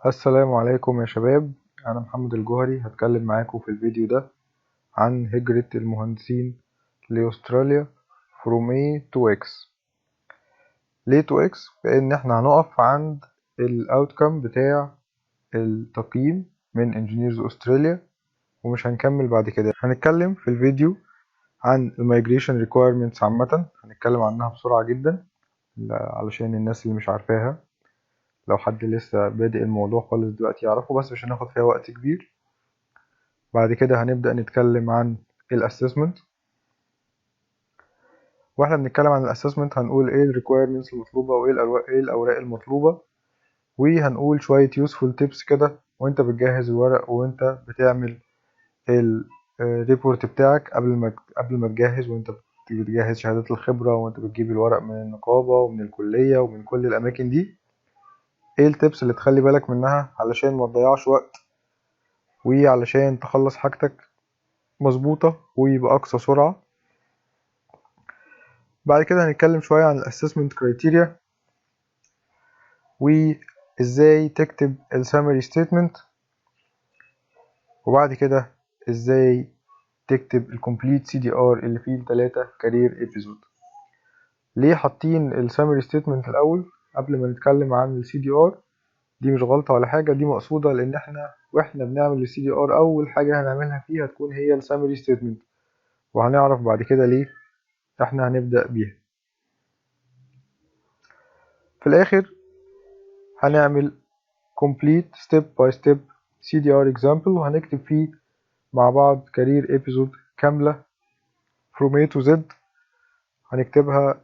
السلام عليكم يا شباب. أنا محمد الجوهري هتكلم معاكم في الفيديو ده عن هجرة المهندسين لأستراليا from A to X. ليه to X؟ لأن احنا هنقف عند الأوتكم بتاع التقييم من Engineers أستراليا ومش هنكمل بعد كده. هنتكلم في الفيديو عن المigration requirements عامة، هنتكلم عنها بسرعة جدا علشان الناس اللي مش عارفاها، لو حد لسه بادئ الموضوع خالص دلوقتي يعرفه، بس مش هناخد فيها وقت كبير. بعد كده هنبدأ نتكلم عن الاسسمنت، واحنا بنتكلم عن الاسسمنت هنقول ايه الريكويرمنتس المطلوبة وايه الاوراق المطلوبة، وهنقول شوية يوسفول تيبس كده وانت بتجهز الورق وانت بتعمل الريبورت بتاعك قبل ما تجهز، وانت بتجهز شهادات الخبرة وانت بتجيب الورق من النقابة ومن الكلية ومن كل الاماكن دي. ايه التيبس اللي تخلي بالك منها علشان ما تضيعش وقت وعلشان تخلص حاجتك مظبوطة وبأقصى سرعة. بعد كده هنتكلم شوية عن الاسسمنت كرايتيريا وازاي تكتب السامري ستيتمنت، وبعد كده ازاي تكتب الكومبليت سي دي ار اللي فيه ال3 كارير ايبيزود. ليه حاطين السامري ستيتمنت الاول قبل ما نتكلم عن السي دي ار؟ دي مش غلطة ولا حاجة، دي مقصودة لان واحنا بنعمل السي دي ار اول حاجة هنعملها فيها تكون هي السامري ستيتمنت، وهنعرف بعد كده ليه احنا هنبدأ بيها. في الاخر هنعمل complete step by step CDR example وهنكتب فيه مع بعض career episode كاملة from A to Z، هنكتبها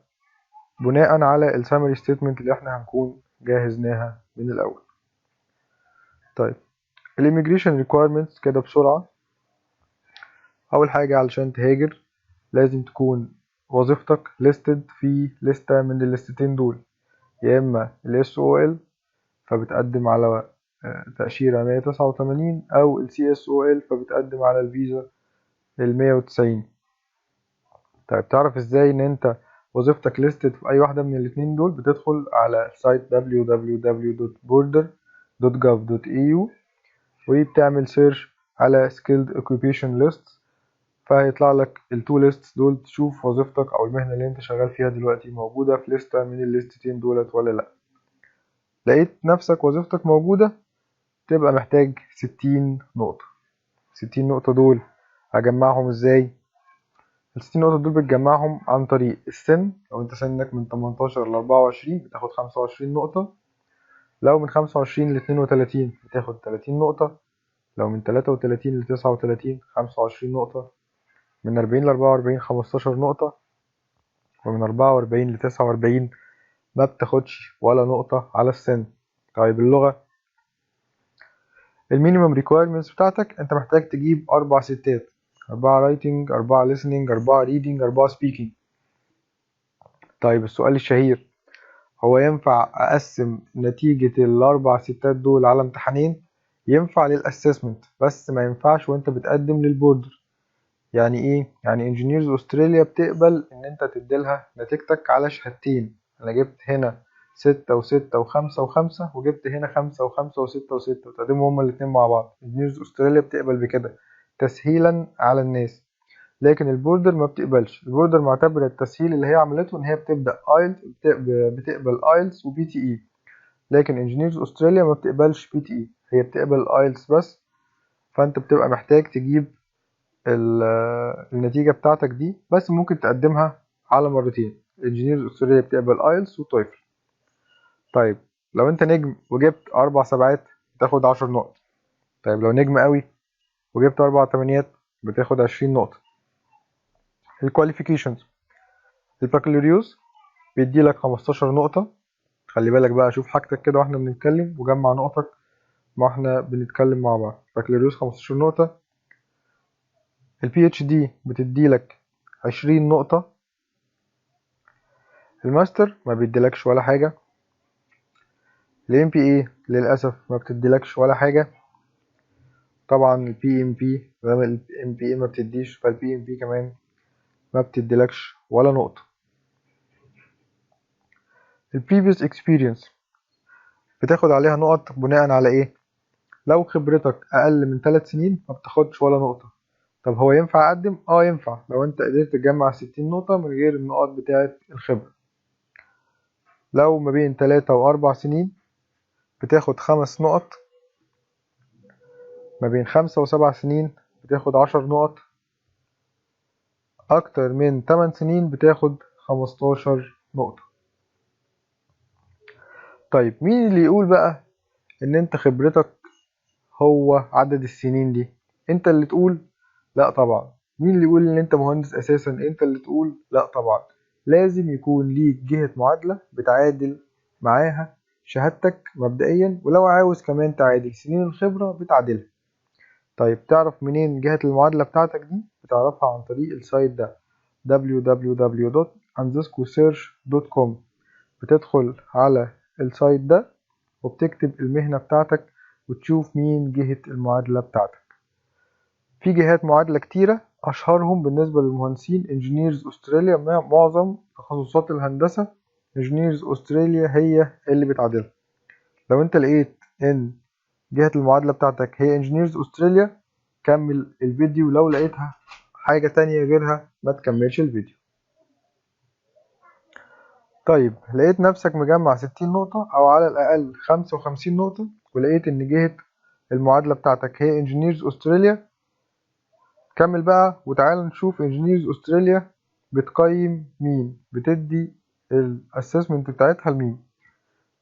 بناء على ال summary statement اللي احنا هنكون جهزناها من الأول. طيب ال immigration requirements كده بسرعة. أول حاجة علشان تهاجر لازم تكون وظيفتك listed في لستة من الليستتين دول، يا إما ال SOL فبتقدم على تأشيرة 189 أو ال CSOL فبتقدم على الفيزا ال190. طيب تعرف ازاي ان انت وظيفتك listed في اي واحدة من الاتنين دول؟ بتدخل على سايت www.border.gov.au وبتعمل سيرش على skilled occupation lists، فهيطلع لك التو lists دول تشوف وظيفتك او المهنة اللي انت شغال فيها دلوقتي موجودة في لستة من الليستتين دولت ولا لا. لقيت نفسك وظيفتك موجودة تبقى محتاج 60 نقطة. 60 نقطة دول هجمعهم ازاي؟ ال60 نقطة دول بتجمعهم عن طريق السن، لو انت سنك من 18 ل 24 بتاخد 25 نقطة، لو من 25 ل 32 بتاخد 30 نقطة، لو من 33 ل 39 25 نقطة، من 40 ل 44 15 نقطة، ومن 44 ل 49 ما بتاخدش ولا نقطة على السن. طيب اللغة، المينيمم ريكويرمنتس بتاعتك انت محتاج تجيب 4 ستات، 4 رايتنج، 4 listening، 4 reading، 4 speaking. طيب السؤال الشهير، هو ينفع اقسم نتيجة ال4 ستات دول على امتحانين؟ ينفع للاسسمنت بس ما ينفعش وانت بتقدم للبوردر. يعني ايه؟ يعني انجينيرز استراليا بتقبل ان انت تديلها نتيجتك على شهادتين، انا جبت هنا 6 و6 و5 و5 وجبت هنا 5 و5 و6 و6 وتقدمهم هما الاتنين مع بعض. انجينيرز استراليا بتقبل بكده تسهيلا على الناس، لكن البوردر ما بتقبلش. البوردر معتبرة التسهيل اللي هي عملته ان هي بتقبل ايلتس وبي تي اي، لكن انجينيرز استراليا ما بتقبلش بي تي اي، هي بتقبل ايلتس بس. فانت بتبقى محتاج تجيب النتيجة بتاعتك دي، بس ممكن تقدمها على مرتين. انجينيرز استراليا بتقبل ايلتس وتويفل. طيب لو انت نجم وجبت 4 7 بتاخد 10 نقط. طيب لو نجم قوي وجبت 4 8 بتاخد 20 نقطة. الكواليفيكيشنز، البكالوريوس بيديلك 15 نقطة. خلي بالك بقى، شوف حاجتك كده واحنا بنتكلم وجمع نقطك ما احنا بنتكلم مع بعض. بكالوريوس 15 نقطة. البي اتش دي بتديلك 20 نقطة. الماستر ما بيديلكش ولا حاجة. الام بي اي للأسف ما بتديلكش ولا حاجة. طبعا البي ام بي طالما الام بي اي ما بتديش فالبي ام بي كمان ما بتديلكش ولا نقطة. البريفيوس اكسبيرينس، بتاخد عليها نقط بناء على ايه؟ لو خبرتك اقل من 3 سنين ما بتاخدش ولا نقطة. طب هو ينفع اقدم؟ ينفع لو انت قدرت تجمع 60 نقطة من غير النقط بتاعة الخبرة. لو ما بين 3 و4 سنين بتاخد 5 نقط، ما بين 5 و7 سنين بتاخد 10 نقط، اكتر من 8 سنين بتاخد 15 نقطة. طيب مين اللي يقول بقى ان انت خبرتك هو عدد السنين دي؟ انت اللي تقول؟ لا طبعا. مين اللي يقول ان انت مهندس اساسا؟ انت اللي تقول؟ لا طبعا. لازم يكون ليك جهة معادلة بتعادل معاها شهادتك مبدئيا، ولو عاوز كمان تعادل سنين الخبرة بتعادلها. طيب تعرف منين جهة المعادلة بتاعتك دي؟ بتعرفها عن طريق السايت ده www.anzescosearch.com. بتدخل على السايت ده وبتكتب المهنة بتاعتك وتشوف مين جهة المعادلة بتاعتك. في جهات معادلة كتيرة، أشهرهم بالنسبة للمهندسين انجينيرز أستراليا. معظم تخصصات الهندسة انجينيرز أستراليا هي اللي بتعادلها. لو انت لقيت ان جهة المعادلة بتاعتك هي انجينيرز أستراليا كمل الفيديو، لو لقيتها حاجة تانية غيرها ما تكملش الفيديو. طيب لقيت نفسك مجمع 60 نقطة أو على الأقل 55 نقطة، ولقيت إن جهة المعادلة بتاعتك هي انجينيرز أستراليا، كمل بقى وتعالى نشوف انجينيرز أستراليا بتقيم مين، بتدي الاسسمنت بتاعتها لمين.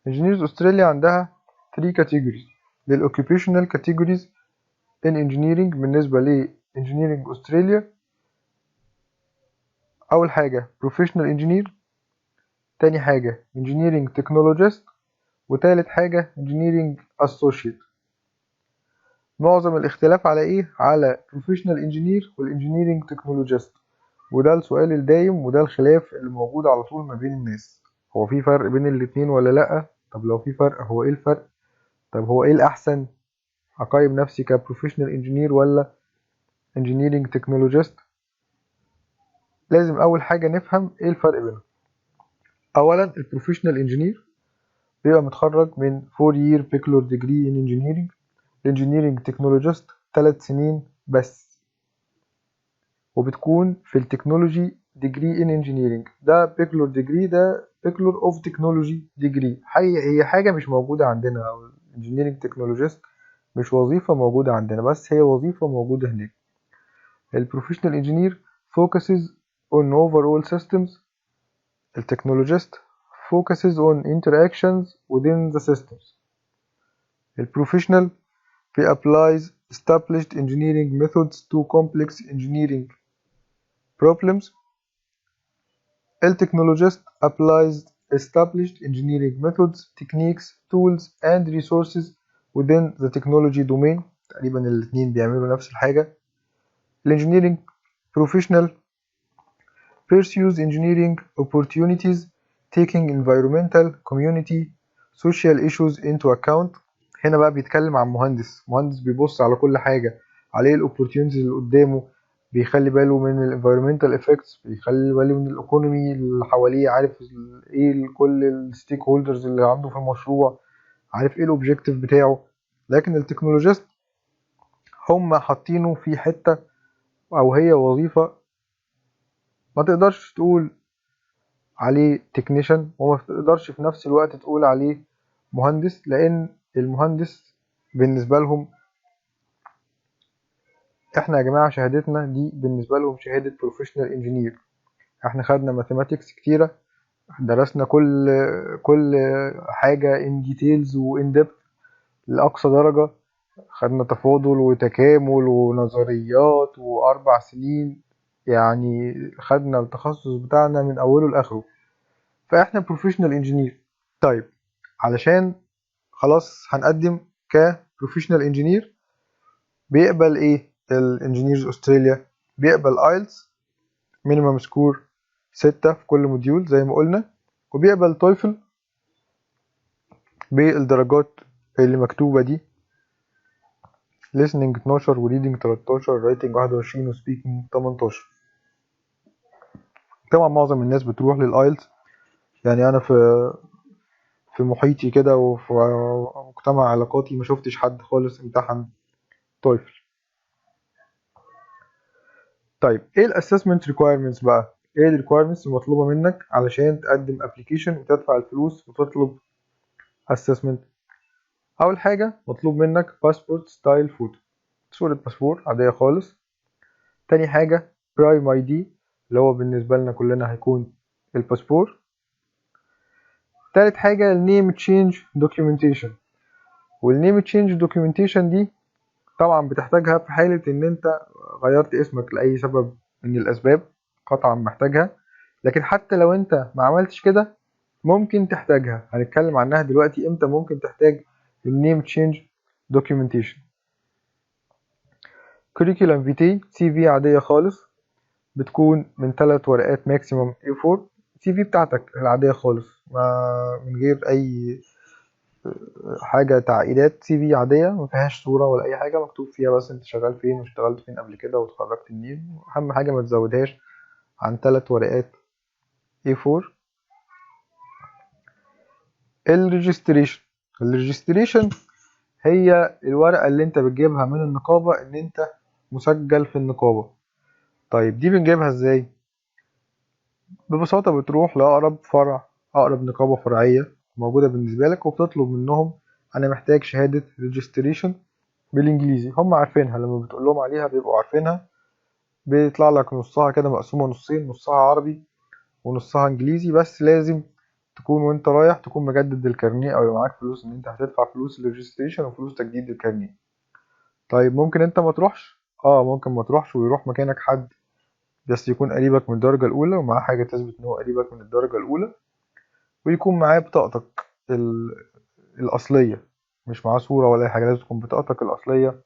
انجينيرز أستراليا عندها 3 categories للoccupational categories in engineering. بالنسبة ل engineering أستراليا، أول حاجة professional engineer، تاني حاجة engineering technologist، وتالت حاجة engineering associate. معظم الاختلاف على ايه؟ على professional engineer والengineering technologist، وده السؤال الدايم وده الخلاف اللي موجود على طول ما بين الناس. هو في فرق بين الاتنين ولا لأ؟ طب لو في فرق هو ايه الفرق؟ طب هو ايه الأحسن؟ أقيم نفسي كبروفيشنال انجينير ولا engineering technologist؟ لازم أول حاجة نفهم ايه الفرق بينهم. أولا البروفيشنال انجينير بيبقى متخرج من 4 year bachelor degree in engineering. الانجينيرنج تكنولوجيست 3 سنين بس، وبتكون في التكنولوجي ديجري ان انجينيرنج. ده بيكلور ديجري، ده بيكلور اوف تكنولوجي ديجري. هي حاجه مش موجوده عندنا، او الانجينيرنج تكنولوجيست مش وظيفه موجوده عندنا، بس هي وظيفه موجوده هناك. البروفيشنال انجينير focuses on overall systems. التكنولوجيست focuses on interactions within the systems. البروفيشنال applies established engineering methods to complex engineering problems. El technologist applies established engineering methods, techniques, tools and resources within the technology domain. تقريبا الاتنين بيعملوا نفس الحاجة. Engineering professional pursues engineering opportunities taking environmental, community, social issues into account. هنا بقى بيتكلم عن مهندس بيبص على كل حاجة، عليه الاوبورتيونيتيز اللي قدامه، بيخلي باله من الانفيرومنتال افكتس، بيخلي باله من الايكونومي اللي حواليه، عارف ايه كل الستيك هولدرز اللي عنده في المشروع، عارف ايه الاوبجيكتيف بتاعه. لكن التكنولوجيست هم حاطينه في حتة او هي وظيفة ما تقدرش تقول عليه تكنيشن، وما تقدرش في نفس الوقت تقول عليه مهندس، لان المهندس بالنسبة لهم احنا يا جماعة شهادتنا دي بالنسبة لهم شهادة بروفيشنال انجينير. احنا خدنا ماثيماتكس كتيرة، درسنا كل حاجة in details و in depth لأقصى درجة، خدنا تفاضل وتكامل ونظريات و4 سنين، يعني خدنا التخصص بتاعنا من أوله لآخره، فإحنا بروفيشنال انجينير. طيب علشان خلاص هنقدم كبروفيشنال انجينير، بيقبل ايه الانجينيرز أستراليا؟ بيقبل ايلتس مينيمم سكور 6 في كل موديول زي ما قلنا، وبيقبل تويفل بالدرجات اللي مكتوبة دي، listening 12 و reading 13 writing 21 و speaking 18. طبعا معظم الناس بتروح للايلتس، يعني انا في في محيطي كده وفي مجتمع علاقاتي ما شفتش حد خالص امتحن تويفل. طيب ايه الاسسمنت ريكويرمنتس بقى؟ ايه الريكويرمنتس المطلوبه منك علشان تقدم ابلكيشن وتدفع الفلوس وتطلب اسسمنت؟ اول حاجه مطلوب منك باسبورت ستايل فوتو، صوره باسبور عاديه خالص. تاني حاجه برايم اي دي اللي هو بالنسبه لنا كلنا هيكون الباسبور. تالت حاجه النيم تشينج دوكيومنتيشن، والنيم تشينج دوكيومنتيشن دي طبعا بتحتاجها في حالة ان انت غيرت اسمك لأي سبب من الاسباب، قطعا محتاجها. لكن حتى لو انت ما عملتش كده ممكن تحتاجها، هنتكلم عنها دلوقتي امتى ممكن تحتاج النيم تشينج دوكيومنتيشن. كوريكولم فيتي سي في عادية خالص، بتكون من 3 ورقات ماكسيموم A4، سي في بتاعتك العادية خالص من غير اي حاجة تعقيدات، سي في عادية ما فيهاش صورة ولا أي حاجة، مكتوب فيها بس أنت شغال فين واشتغلت فين قبل كده واتخرجت منين. أهم حاجة ما تزودهاش عن 3 ورقات A4. الريجستريشن هي الورقة اللي أنت بتجيبها من النقابة إن أنت مسجل في النقابة. طيب دي بنجيبها إزاي؟ ببساطة بتروح لأقرب فرع، أقرب نقابة فرعية موجودة بالنسبة لك، وبتطلب منهم أنا محتاج شهادة ريجستريشن بالإنجليزي. هم عارفينها، لما بتقول لهم عليها بيبقوا عارفينها. بيطلع لك نصها كده مقسومة نصين، نصها عربي ونصها انجليزي، بس لازم تكون وانت رايح تكون مجدد الكارنيه او يبقى معاك فلوس ان انت هتدفع فلوس الريجستريشن وفلوس تجديد الكارنيه. طيب ممكن انت ما تروحش، ممكن ما تروحش ويروح مكانك حد بس يكون قريبك من الدرجة الأولى ومعاه حاجة تثبت إن هو قريبك من الدرجة الأولى، ويكون معاه بطاقتك الأصلية، مش معاه صورة ولا أي حاجة، لازم تكون بطاقتك الأصلية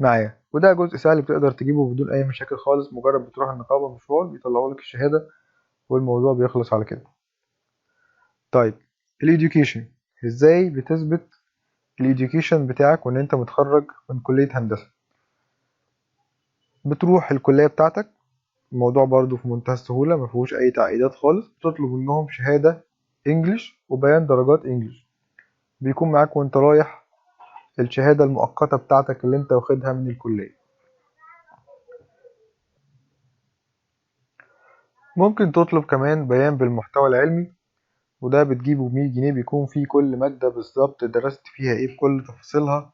معاه. وده جزء سهل بتقدر تجيبه بدون أي مشاكل خالص، مجرد بتروح النقابة مشوار بيطلعوا لك الشهادة والموضوع بيخلص على كده. طيب الإديوكيشن، إزاي بتثبت الإديوكيشن بتاعك وإن أنت متخرج من كلية هندسة؟ بتروح الكلية بتاعتك، الموضوع برضو في منتهى السهولة مفيهوش أي تعقيدات خالص، بتطلب منهم شهادة إنجليش وبيان درجات إنجليش، بيكون معاك وأنت رايح الشهادة المؤقتة بتاعتك اللي أنت واخدها من الكلية. ممكن تطلب كمان بيان بالمحتوى العلمي، وده بتجيبه ب100 جنيه، بيكون فيه كل مادة بالظبط درست فيها ايه بكل تفاصيلها.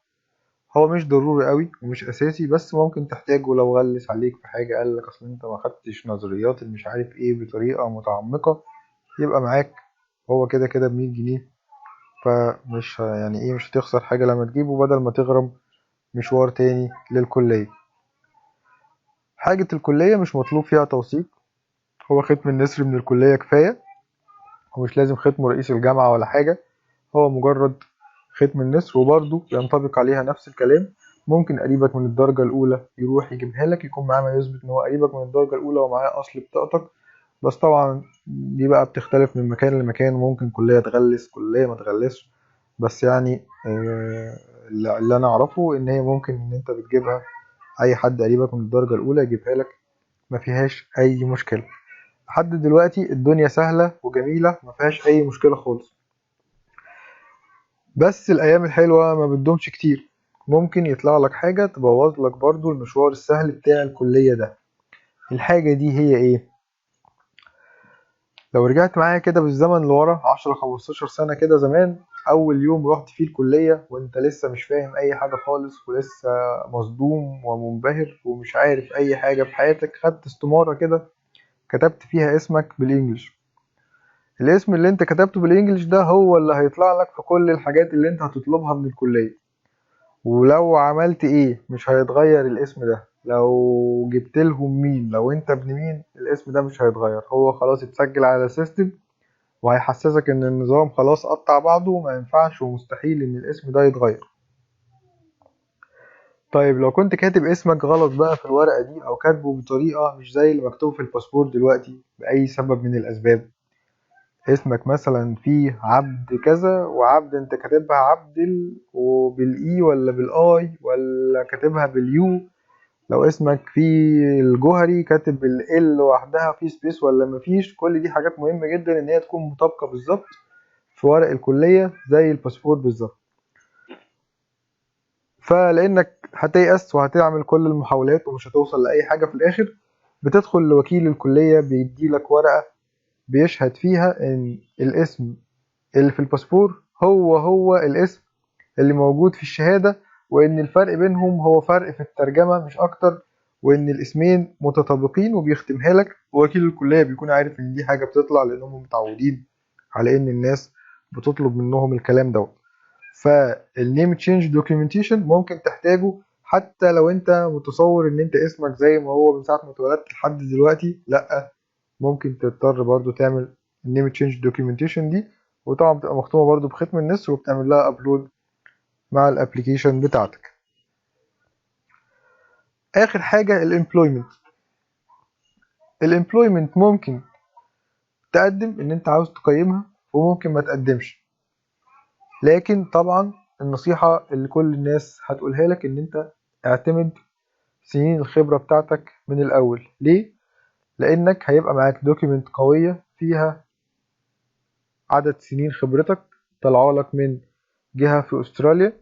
هو مش ضروري قوي ومش اساسي، بس ممكن تحتاجه لو غلس عليك في حاجة، قالك اصل انت ما خدتش نظريات مش عارف ايه بطريقة متعمقة، يبقى معاك هو كده كده ب100 جنيه. فمش يعني ايه، مش هتخسر حاجة لما تجيبه بدل ما تغرم مشوار تاني للكلية. حاجة الكلية مش مطلوب فيها توثيق، هو ختم النسر من الكلية كفاية، ومش لازم ختم رئيس الجامعة ولا حاجة، هو مجرد ختم النسر. وبرضه ينطبق عليها نفس الكلام، ممكن قريبك من الدرجة الأولى يروح يجيبها لك، يكون معاه ما يثبت إن هو قريبك من الدرجة الأولى ومعاه أصل بطاقتك. بس طبعا دي بقى بتختلف من مكان لمكان، ممكن كلية تغلس كلية ما تغلسش، بس يعني اللي أنا أعرفه إن هي ممكن إن أنت بتجيبها، أي حد قريبك من الدرجة الأولى يجيبها لك، ما فيهاش أي مشكلة. لحد دلوقتي الدنيا سهلة وجميلة ما فيهاش أي مشكلة خالص. بس الأيام الحلوة ما بتدومش كتير، ممكن يطلع لك حاجة تبوظ لك برضو المشوار السهل بتاع الكلية ده. الحاجة دي هي إيه؟ لو رجعت معايا كده بالزمن لورا 10-15 سنة كده زمان، أول يوم رحت فيه الكلية وأنت لسه مش فاهم أي حاجة خالص ولسه مصدوم ومنبهر ومش عارف أي حاجة في حياتك، خدت استمارة كده كتبت فيها اسمك بالإنجلش. الاسم اللي انت كتبته بالإنجلش ده هو اللي هيطلع لك في كل الحاجات اللي انت هتطلبها من الكلية، ولو عملت ايه مش هيتغير الاسم ده، لو جبت لهم مين، لو انت ابن مين، الاسم ده مش هيتغير، هو خلاص اتسجل على سيستم، وهيحسسك ان النظام خلاص قطع بعضه وما ينفعش ومستحيل ان الاسم ده يتغير. طيب لو كنت كاتب اسمك غلط بقى في الورقة دي او كاتبه بطريقة مش زي اللي مكتوب في الباسبور دلوقتي بأي سبب من الاسباب، اسمك مثلا فيه عبد كذا وعبد انت كاتبها عبدل وبالاي ولا بالاي ولا كاتبها باليو، لو اسمك فيه الجوهري كاتب ال لوحدها في سبيس ولا مفيش، كل دي حاجات مهمة جدا ان هي تكون مطابقة بالظبط في ورق الكلية زي الباسبور بالظبط. فلانك هتيأس وهتعمل كل المحاولات ومش هتوصل لأي حاجة في الآخر، بتدخل لوكيل الكلية بيديلك ورقة بيشهد فيها إن الاسم اللي في الباسبور هو الاسم اللي موجود في الشهادة، وإن الفرق بينهم هو فرق في الترجمة مش أكتر، وإن الاسمين متطابقين، وبيختمها لك. ووكيل الكلية بيكون عارف إن دي حاجة بتطلع لأنهم متعودين على إن الناس بتطلب منهم الكلام دوت. فالنيم تشينج دوكيومنتيشن ممكن تحتاجه حتى لو انت متصور ان انت اسمك زي ما هو من ساعة ما اتولدت لحد دلوقتي، لا، ممكن تضطر برضو تعمل النيم تشينج دوكيومنتيشن دي، وطبعا بتبقى مختومة برضو بختم النسر، وبتعمل لها ابلود مع الابليكيشن بتاعتك. اخر حاجة الامبلويمنت ممكن تقدم ان انت عاوز تقيمها وممكن ما تقدمش، لكن طبعا النصيحة اللي كل الناس هتقولها لك ان انت اعتمد سنين الخبرة بتاعتك من الأول. ليه؟ لأنك هيبقى معاك دوكيمنت قوية فيها عدد سنين خبرتك طلعالك من جهة في أستراليا،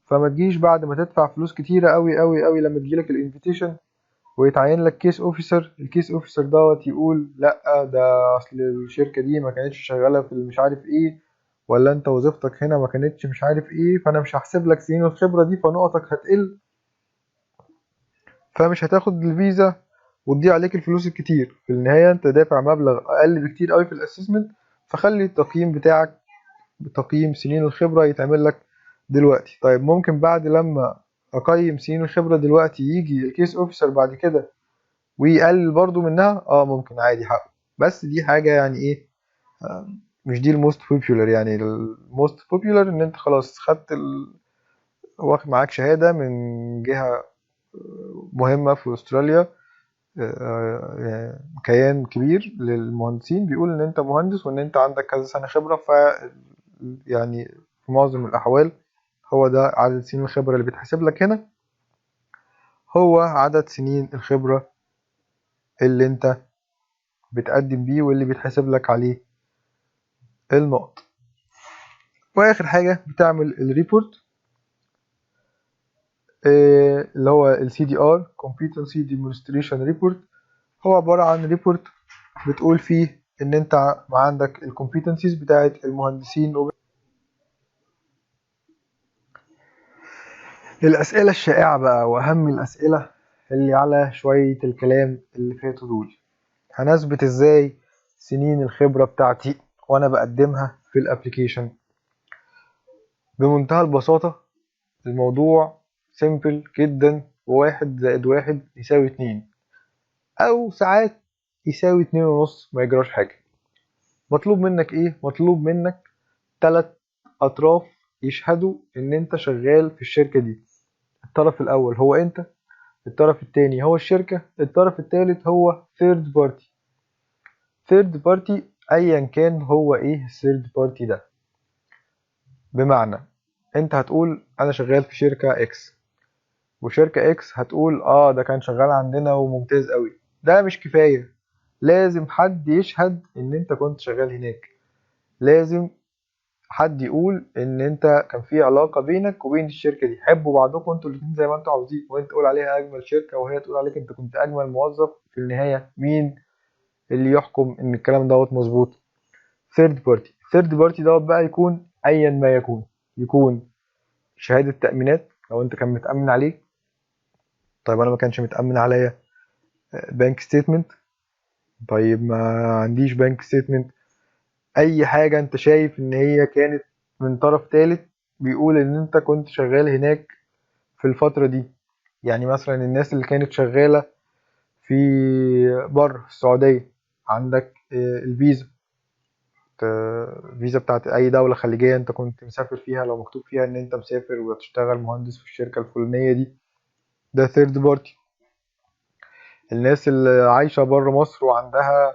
فما تجيش بعد ما تدفع فلوس كتيرة أوي لما تجيلك الانفيتيشن ويتعين لك كيس اوفيسر، الكيس اوفيسر دوت يقول لأ ده أصل الشركة دي ما كانتش شغالة في مش عارف ايه، ولا انت وظيفتك هنا ما كانتش مش عارف ايه، فانا مش هحسب لك سنين الخبرة دي، فنقطك هتقل، فمش هتاخد الفيزا وتضيع عليك الفلوس الكتير. في النهاية انت دافع مبلغ اقل بكتير قوي في الاسسمنت، فخلي التقييم بتاعك بتقييم سنين الخبرة يتعمل لك دلوقتي. طيب ممكن بعد لما اقيم سنين الخبرة دلوقتي يجي الكيس اوفيسر بعد كده ويقلل برضو منها؟ ممكن عادي حقه، بس دي حاجة يعني ايه، مش دي الموست بوبيولر. يعني الموست بوبيولر ان انت خلاص خدت واخد معاك شهادة من جهة مهمة في استراليا، كيان كبير للمهندسين بيقول ان انت مهندس وان انت عندك كذا سنة خبرة، يعني في معظم الاحوال هو ده عدد سنين الخبرة اللي بيتحسب لك هنا، هو عدد سنين الخبرة اللي انت بتقدم بيه واللي بيتحسب لك عليه النقط. واخر حاجة بتعمل الريبورت اللي هو ال CDR Competency Demonstration Report. هو عبارة عن ريبورت بتقول فيه ان انت عندك الكومبيتنسيز بتاعت المهندسين. الأسئلة الشائعة بقى وأهم الأسئلة اللي على شوية الكلام اللي فاتوا دول، هنثبت ازاي سنين الخبرة بتاعتي وأنا بقدمها في الابليكيشن؟ بمنتهى البساطة، الموضوع سيمبل جدا، وواحد زائد واحد يساوي اتنين، أو ساعات يساوي اتنين ونص، ما يجراش حاجة. مطلوب منك ايه؟ مطلوب منك 3 أطراف يشهدوا إن أنت شغال في الشركة دي. الطرف الأول هو أنت، الطرف التاني هو الشركة، الطرف التالت هو third party. third party أيا كان هو إيه third party ده، بمعنى أنت هتقول أنا شغال في شركة X، وشركة X هتقول ده كان شغال عندنا وممتاز قوي. ده مش كفاية، لازم حد يشهد إن أنت كنت شغال هناك، لازم حد يقول ان انت كان في علاقه بينك وبين الشركه دي، حبوا بعضكم انتوا الاثنين زي ما انتوا عاوزين، وانت تقول عليها اجمل شركه وهي تقول عليك انت كنت اجمل موظف. في النهايه مين اللي يحكم ان الكلام دوت مظبوط؟ ثيرد بارتي. ثيرد بارتي دوت بقى يكون ايا ما يكون، يكون شهاده تامينات لو انت كان متامن عليك. طيب انا ما كانش متامن عليا، بانك ستيتمنت. طيب ما عنديش بانك ستيتمنت، اي حاجه انت شايف ان هي كانت من طرف ثالث بيقول ان انت كنت شغال هناك في الفترة دي. يعني مثلا الناس اللي كانت شغالة في بره في السعودية، عندك الفيزا، الفيزا بتاعت أي دولة خليجية أنت كنت مسافر فيها، لو مكتوب فيها إن أنت مسافر وتشتغل مهندس في الشركة الفلانية دي، ده ثيرد بارتي. الناس اللي عايشة بره مصر وعندها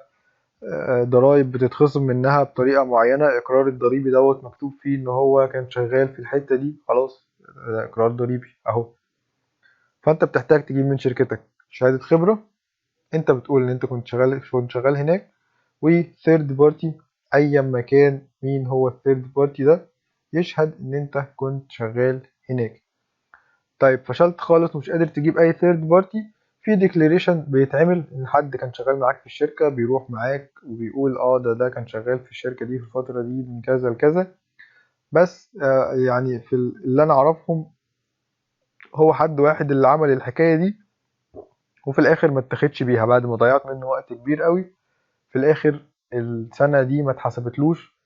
ضرايب بتتخصم منها بطريقة معينة، إقرار الضريبي دوت مكتوب فيه إن هو كان شغال في الحتة دي، خلاص ده إقرار ضريبي أهو. فأنت بتحتاج تجيب من شركتك شهادة خبرة، انت بتقول ان انت كنت شغال هناك، و third party ايا ما كان مين هو الثيرد بارتي ده يشهد ان انت كنت شغال هناك. طيب فشلت خالص ومش قادر تجيب اي ثيرد بارتي، في ديكليريشن بيتعمل ان حد كان شغال معاك في الشركه بيروح معاك وبيقول ده كان شغال في الشركه دي في الفتره دي من كذا لكذا. بس يعني في اللي انا اعرفهم هو حد واحد اللي عمل الحكايه دي، وفي الاخر ما اتاخدش بيها بعد ما ضيعت منه وقت كبير قوي. في الاخر السنه دي ما اتحسبتلوش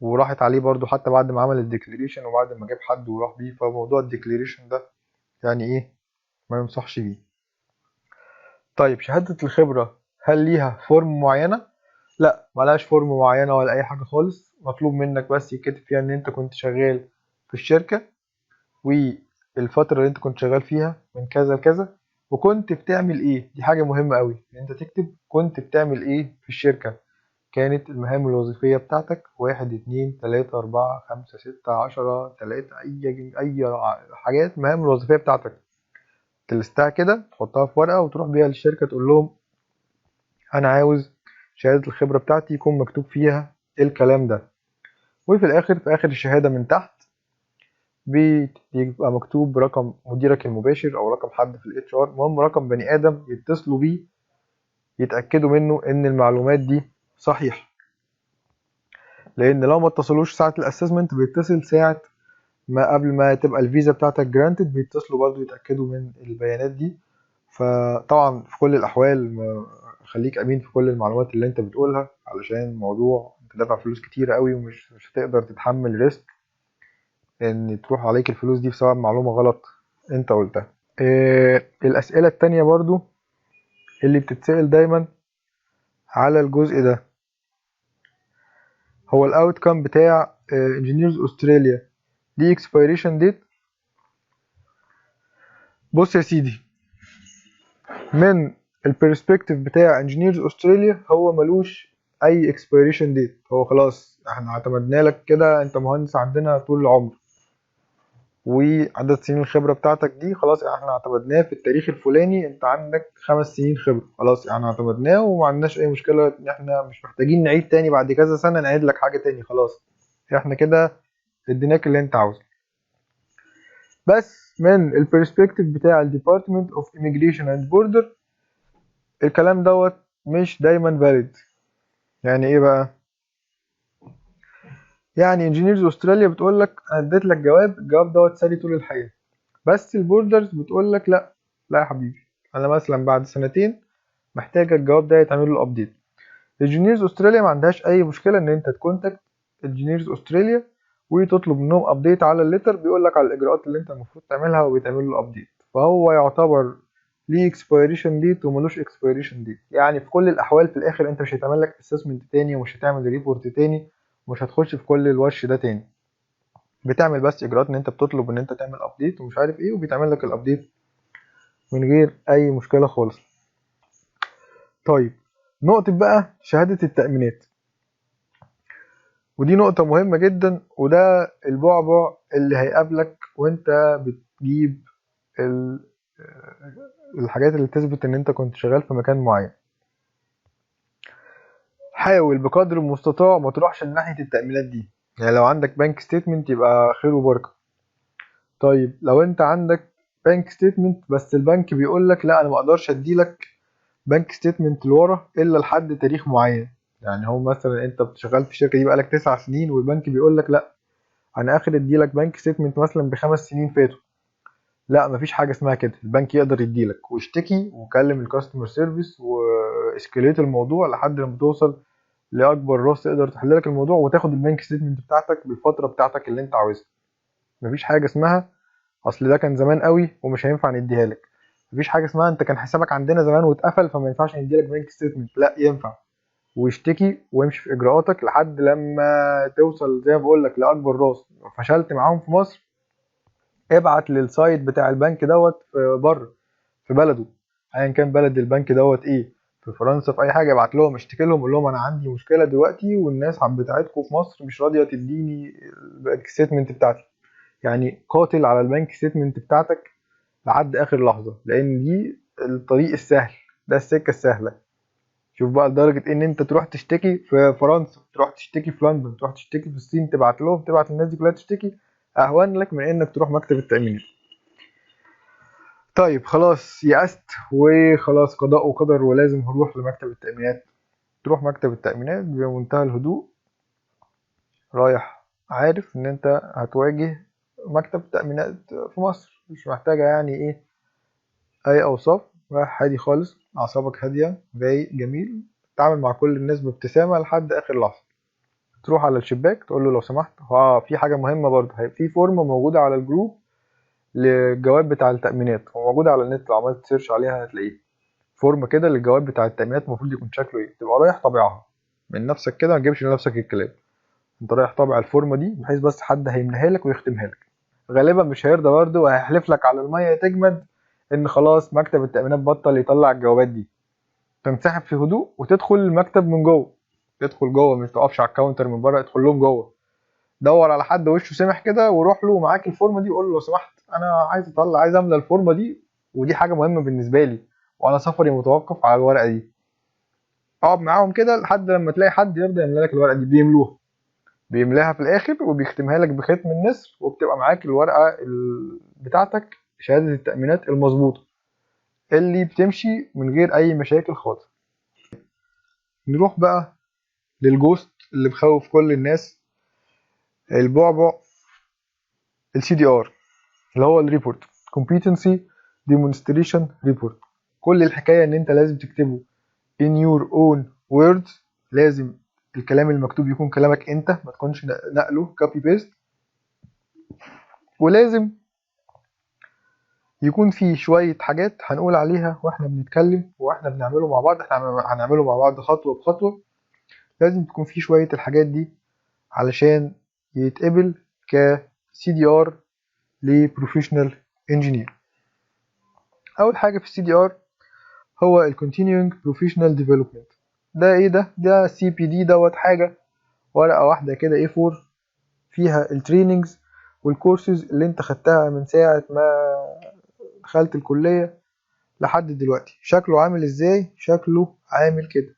وراحت عليه برضو حتى بعد ما عمل الديكليريشن وبعد ما جاب حد وراح بيه. فموضوع الديكليريشن ده يعني ايه، ما ينصحش بيه. طيب شهادة الخبرة هل ليها فورم معينة؟ لا، ملهاش فورم معينة ولا أي حاجة خالص. مطلوب منك بس يتكتب فيها إن أنت كنت شغال في الشركة، والفترة اللي أنت كنت شغال فيها من كذا لكذا، وكنت بتعمل إيه. دي حاجة مهمة أوي إن أنت تكتب كنت بتعمل إيه في الشركة. كانت المهام الوظيفية بتاعتك 1 2 3 4 5 6 10 3 أي حاجات المهام الوظيفية بتاعتك تلستها كده تحطها في ورقة وتروح بيها للشركة تقول لهم أنا عاوز شهادة الخبرة بتاعتي يكون مكتوب فيها الكلام ده. وفي الآخر في آخر الشهادة من تحت بيبقى مكتوب رقم مديرك المباشر أو رقم حد في الاتش ار، المهم رقم بني آدم يتصلوا بيه يتأكدوا منه إن المعلومات دي صحيحة. لأن لو ما اتصلوش ساعة الأسسمنت بيتصل ساعة ما قبل ما تبقى الفيزا بتاعتك جرانتد، بيتصلوا برضو يتأكدوا من البيانات دي. فطبعا في كل الأحوال خليك أمين في كل المعلومات اللي أنت بتقولها، علشان الموضوع أنت دافع فلوس كتيرة قوي ومش مش هتقدر تتحمل ريسك إن تروح عليك الفلوس دي بسبب معلومة غلط أنت قلتها. الأسئلة التانية برضو اللي بتتسأل دايما على الجزء ده، هو الأوتكم بتاع انجينيرز أستراليا دي expiration date. بص يا سيدي، من البرسبكتيف بتاع انجينيرز أستراليا هو ملوش أي expiration date. هو خلاص احنا اعتمدنا لك كده، انت مهندس عندنا طول العمر وعدد سنين الخبرة بتاعتك دي خلاص احنا اعتمدناه في التاريخ الفلاني، انت عندك 5 سنين خبرة خلاص احنا اعتمدناه وما عندناش اي مشكلة ان احنا مش محتاجين نعيد تاني بعد كذا سنة نعيد لك حاجة تاني. خلاص احنا كده اديناك اللي انت عاوزه. بس من البرسبكتيف بتاع الديبارتمنت اوف immigration and border الكلام دوت مش دايما valid. يعني ايه بقى؟ يعني انجينيرز استراليا بتقول لك انا اديت لك جواب، الجواب دوت ساري طول الحياة، بس البوردرز بتقول لك لا، لا يا حبيبي انا مثلا بعد سنتين محتاج الجواب ده يتعمل له ابديت. الجونيورز استراليا ما عندهاش اي مشكله ان انت تكونتاكت الجونيورز استراليا وتطلب منهم ابديت على الليتر بيقول لك على الاجراءات اللي انت المفروض تعملها وبيتعمل له ابديت. فهو يعتبر ليه اكسبيريشن ديت وملوش اكسبيريشن ديت. يعني في كل الاحوال في الاخر انت مش هيتعمل لك اسسمنت تاني ومش هتعمل ريبورت تاني ومش هتخش في كل الوش ده تاني. بتعمل بس اجراءات ان انت بتطلب ان انت تعمل ابديت ومش عارف ايه وبيتعمل لك الابديت من غير اي مشكله خالص. طيب نقطة بقى شهادة التأمينات، ودي نقطة مهمة جدا، وده البعبع اللي هيقابلك وانت بتجيب الحاجات اللي تثبت ان انت كنت شغال في مكان معين. حاول بقدر المستطاع ما تروحش لناحية التأمينات دي. يعني لو عندك بنك ستيتمنت يبقى خير وبركة. طيب لو انت عندك بنك ستيتمنت بس البنك بيقول لك لا انا ما اقدرش اديلك بنك ستيتمنت لورا الا لحد تاريخ معين، يعني هو مثلا انت شغال في الشركه دي بقالك 9 سنين والبنك بيقول لك لا انا اخر اديلك بنك ستيتمنت مثلا ب5 سنين فاتوا، لا مفيش حاجه اسمها كده. البنك يقدر يديلك واشتكي وكلم الكاستمر سيرفيس واسكليت الموضوع لحد لما توصل لاكبر راس تقدر تحل لك الموضوع وتاخد البنك ستيتمنت بتاعتك بالفتره بتاعتك اللي انت عاوزها. مفيش حاجه اسمها اصل ده كان زمان قوي ومش هينفع نديها لك. مفيش حاجه اسمها انت كان حسابك عندنا زمان واتقفل فما ينفعش نديلك بنك ستيتمنت، لا ينفع. واشتكي وامشي في اجراءاتك لحد لما توصل زي ما بقول لك لاكبر راس. فشلت معاهم في مصر ابعت للسايت بتاع البنك دوت في بره في بلده، ايا كان بلد البنك دوت ايه، في فرنسا في اي حاجه، ابعت لهم اشتكي لهم قول لهم انا عندي مشكله دلوقتي والناس بتاعتكم في مصر مش راضيه تديني البنك ستيتمنت بتاعتي. يعني قاتل على البنك ستيتمنت بتاعتك لحد اخر لحظه، لان دي الطريق السهل، ده السكه السهله. شوف بقى لدرجة ان انت تروح تشتكي في فرنسا، تروح تشتكي في لندن، تروح تشتكي في الصين، تبعت لهم، تبعت الناس دي كلها تشتكي، اهون لك من انك تروح مكتب التأمينات. طيب خلاص يأست وخلاص قضاء وقدر ولازم هروح لمكتب التأمينات. تروح مكتب التأمينات بمنتهى الهدوء، رايح عارف ان انت هتواجه مكتب تأمينات في مصر، مش محتاجة يعني ايه اي اوصاف، رايح هادي خالص، اعصابك هادية، رايق جميل، تتعامل مع كل الناس بابتسامة لحد اخر لحظة. تروح على الشباك تقول له لو سمحت، في حاجة مهمة برضه، هيبقى في فورمة موجودة على الجروب للجواب بتاع التأمينات، وموجودة على النت لو عملت سيرش عليها هتلاقيه، فورمة كده للجواب بتاع التأمينات المفروض يكون شكله ايه، تبقى رايح طابعها من نفسك كده، ما تجيبش لنفسك الكلام، انت رايح طابع الفورمة دي بحيث بس حد هيملاها لك ويختمها لك، غالبا مش هيرضى برضه وهيحلف لك على المية تجمد ان خلاص مكتب التأمينات بطل يطلع الجوابات دي. تنسحب في هدوء وتدخل المكتب من جوه، تدخل جوه، مش تقفش على الكاونتر من بره، ادخل لهم جوه، دور على حد وشه سمح كده وروح له معاك الفورمه دي، قول له لو سمحت انا عايز اطلع، عايز املى الفورمه دي، ودي حاجه مهمه بالنسبه لي وانا سفري متوقف على الورقه دي. اقعد معاهم كده لحد لما تلاقي حد يرضى يملى لك الورقه دي، بيملوها، بيملاها في الاخر وبيختمها لك بختم النسر، وبتبقى معاك الورقه بتاعتك، شهاده التامينات المظبوطه اللي بتمشي من غير اي مشاكل خالص. نروح بقى للجوست اللي بخوف كل الناس، البعبع، السي دي ار، اللي هو الريبورت، competency demonstration report. كل الحكاية ان انت لازم تكتبه in your own words، لازم الكلام المكتوب يكون كلامك انت، ما تكونش نقله copy paste، ولازم يكون في شوية حاجات هنقول عليها واحنا بنتكلم واحنا بنعمله مع بعض، احنا هنعمله مع بعض خطوة بخطوة، لازم تكون في شوية الحاجات دي علشان يتقبل ك CDR ل Professional Engineer. أول حاجة في ال CDR هو ال Continuing Professional Development. ده ايه ده CPD دوت حاجة ورقة واحدة كده A4 فيها التريننجز والكورسز اللي انت خدتها من ساعة ما دخلت الكلية لحد دلوقتي. شكله عامل ازاي؟ شكله عامل كده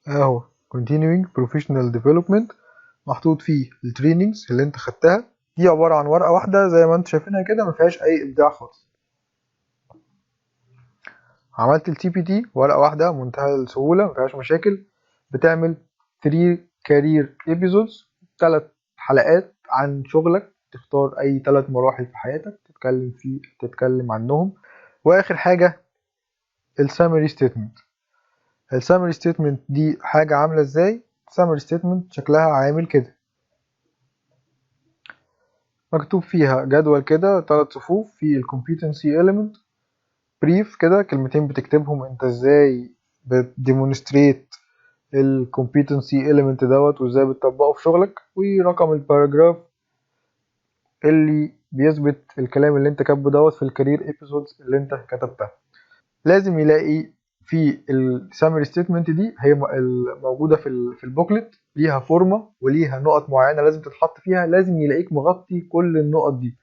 اهو، Continuing Professional Development، محطوط فيه التريننجز اللي انت خدتها، دي عبارة عن ورقة واحدة زي ما انت شايفينها كده، مفيهاش اي ابداع خالص. عملت التي بي تي ورقة واحدة منتهى السهولة، مفيهاش مشاكل، بتعمل 3 كارير ايبيزودز، 3 حلقات عن شغلك، تختار اي 3 مراحل في حياتك تتكلم عنهم. واخر حاجة السامري ستيتمنت. السامري ستيتمنت دي حاجة عاملة ازاي؟ السامري ستيتمنت شكلها عامل كده، مكتوب فيها جدول كده 3 صفوف في الكومبيتنسي element، بريف كده كلمتين بتكتبهم انت ازاي بتديمونستريت الكومبيتنسي element دوت وازاي بتطبقه في شغلك، ورقم الباراجراف اللي بيثبت الكلام اللي انت كاتبه دوت في الكارير ايبيسودز اللي انت كتبتها. لازم يلاقي في السامري ستيتمنت دي، هي موجوده في البوكلت، ليها فورمه وليها نقط معينه لازم تتحط فيها، لازم يلاقيك مغطي كل النقط دي.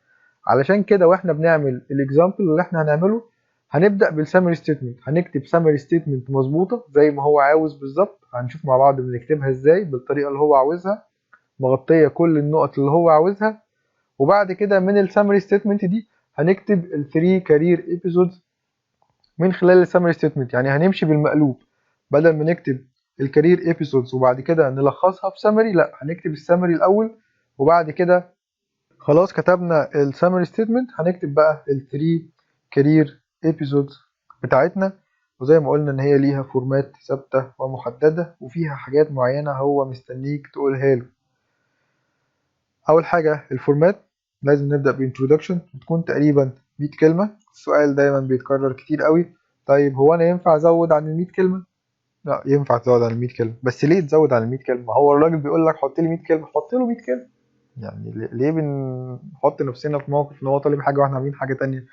علشان كده واحنا بنعمل الاكزامبل اللي احنا هنعمله، هنبدا بالسامري ستيتمنت، هنكتب سامري ستيتمنت مظبوطه زي ما هو عاوز بالظبط، هنشوف مع بعض بنكتبها ازاي بالطريقه اللي هو عاوزها، مغطيه كل النقط اللي هو عاوزها. وبعد كده من السامري ستيتمنت دي هنكتب الثري كارير ايبيسودز من خلال السامري ستيتمنت، يعني هنمشي بالمقلوب، بدل ما نكتب الكارير ايبيسودز وبعد كده نلخصها في سامري، لا هنكتب السامري الاول وبعد كده خلاص كتبنا السامري ستيتمنت هنكتب بقى الثري كارير ايبيسودز بتاعتنا. وزي ما قلنا ان هي ليها فورمات ثابته ومحدده وفيها حاجات معينه هو مستنيك تقولها له. اول حاجه الفورمات، لازم نبدا بانترودكشن تكون تقريبا 100 كلمه. السؤال دايما بيتكرر كتير قوي، طيب هو انا ينفع ازود عن ال 100 كلمه؟ لا ينفع تزود عن ال 100 كلمه، بس ليه تزود عن ال 100 كلمه؟ هو الراجل بيقول لك حط لي 100 كلمه، حط له 100 كلمه، يعني ليه بنحط نفسنا في موقف ان هو طالب حاجه واحنا عاملين حاجه تانية؟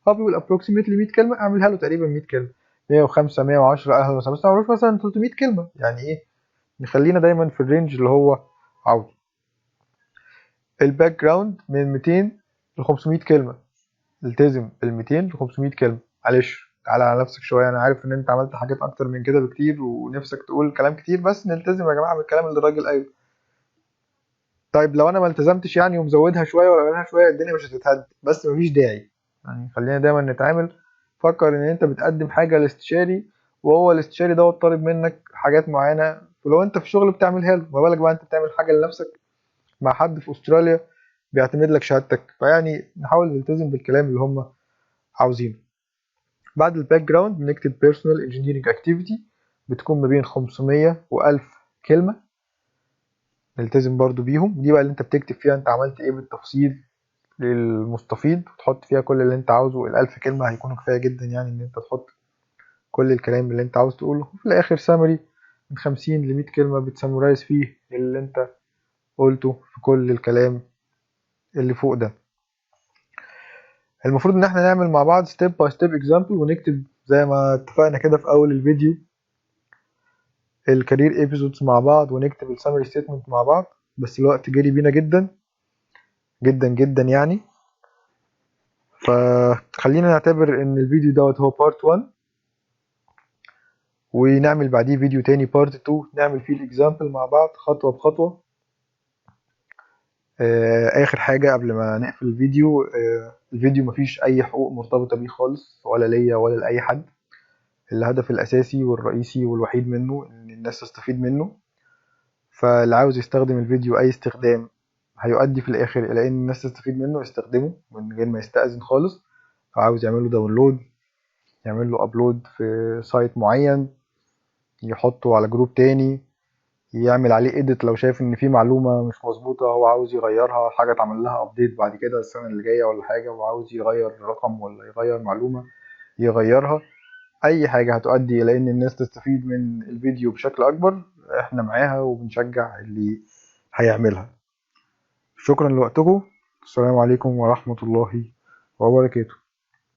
هو بيقول approximately 100 كلمه، اعملها له تقريبا 100 كلمه، 105 110 اهلا وسهلا، بس ما تعملوش مثلا 300 كلمه، يعني ايه، نخلينا دايما في الرينج اللي هو عاوزه. الباك جراوند من 200 ل 500 كلمه، التزم بال 200 ل 500 كلمه، معلش تعالى على نفسك شويه، انا عارف ان انت عملت حاجات اكتر من كده بكتير ونفسك تقول كلام كتير، بس نلتزم يا جماعه بالكلام اللي الراجل قايله. طيب لو انا ما التزمتش يعني ومزودها شويه ولا قللها شويه الدنيا مش هتتهد، بس مفيش داعي. يعني خلينا دايما نتعامل، فكر ان انت بتقدم حاجه لاستشاري، وهو الاستشاري دوت طالب منك حاجات معينه، ولو انت في شغل بتعملها له، ما بالك بقى انت بتعمل حاجه لنفسك مع حد في استراليا بيعتمد لك شهادتك. فيعني نحاول نلتزم بالكلام اللي هم عاوزينه. بعد الباك جراوند بنكتب personal engineering activity، بتكون ما بين 500 و1000 كلمة، نلتزم برضو بيهم. دي بقى اللي انت بتكتب فيها انت عملت ايه بالتفصيل للمستفيد، وتحط فيها كل اللي انت عاوزه. ال1000 كلمة هيكونوا كفاية جدا يعني ان انت تحط كل الكلام اللي انت عاوز تقوله. وفي الاخر سامري من 50 ل 100 كلمة بتسمرايز فيه اللي انت قلته في كل الكلام اللي فوق ده. المفروض ان احنا نعمل مع بعض step by step example، ونكتب زي ما اتفقنا كده في اول الفيديو الكارير ايبيسودز مع بعض، ونكتب السامري ستيتمنت مع بعض. بس الوقت جري بينا جدا جدا جدا يعني، فخلينا نعتبر ان الفيديو دوت هو بارت 1، ونعمل بعديه فيديو تاني بارت 2 نعمل فيه الاكزامبل مع بعض خطوة بخطوة. اخر حاجة قبل ما نقفل الفيديو، الفيديو مفيش اي حقوق مرتبطة بيه خالص، ولا ليا ولا لأي حد. الهدف الاساسي والرئيسي والوحيد منه ان الناس تستفيد منه، فاللي عاوز يستخدم الفيديو اي استخدام هيؤدي في الاخر الى ان الناس تستفيد منه يستخدمه من غير ما يستأذن خالص. لو عاوز يعمل له داونلود، يعمل له ابلود في سايت معين، يحطه على جروب تاني، يعمل عليه اديت لو شايف ان في معلومة مش مظبوطة هو عاوز يغيرها، حاجة اتعمل لها ابديت بعد كده السنة اللي جاية ولا حاجة وعاوز يغير رقم ولا يغير معلومة يغيرها. اي حاجة هتؤدي الى ان الناس تستفيد من الفيديو بشكل اكبر احنا معاها وبنشجع اللي هيعملها. شكرا لوقتكم، السلام عليكم ورحمة الله وبركاته.